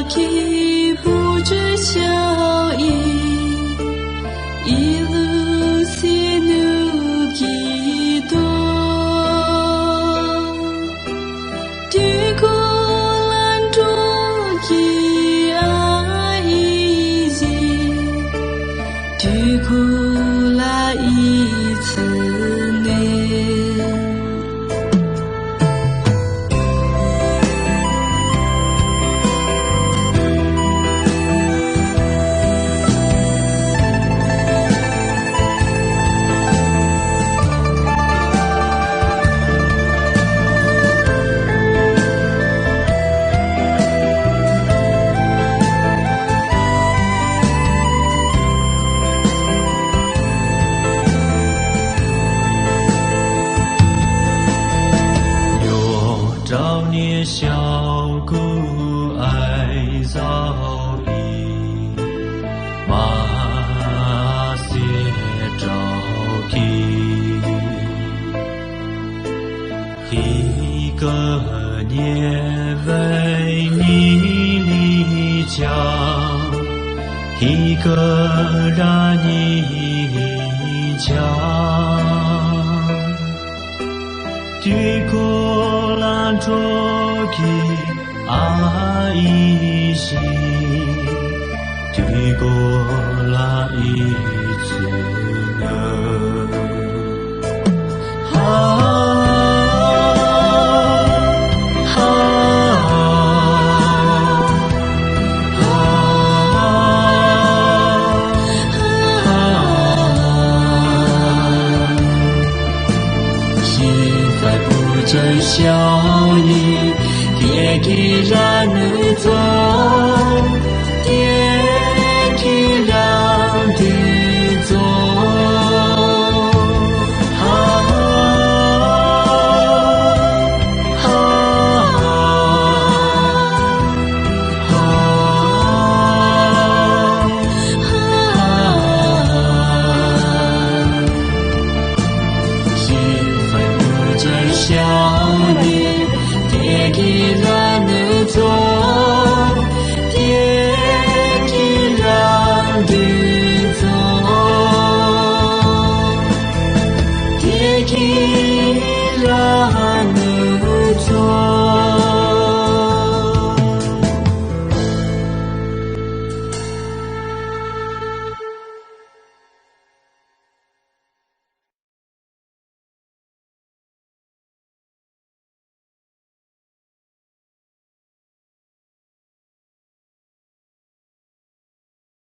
给不知效益，一路西努基多，du cô lan trô kỳ ai gì, du cô là ý次年。少年小故爱早已，马歇朝起，一个年为你立家，一个让你家。du cô lan trô kỳ ai gì, du cô là ý chữ nơ.真效益，别给让你走，别给让你走。心分不真效。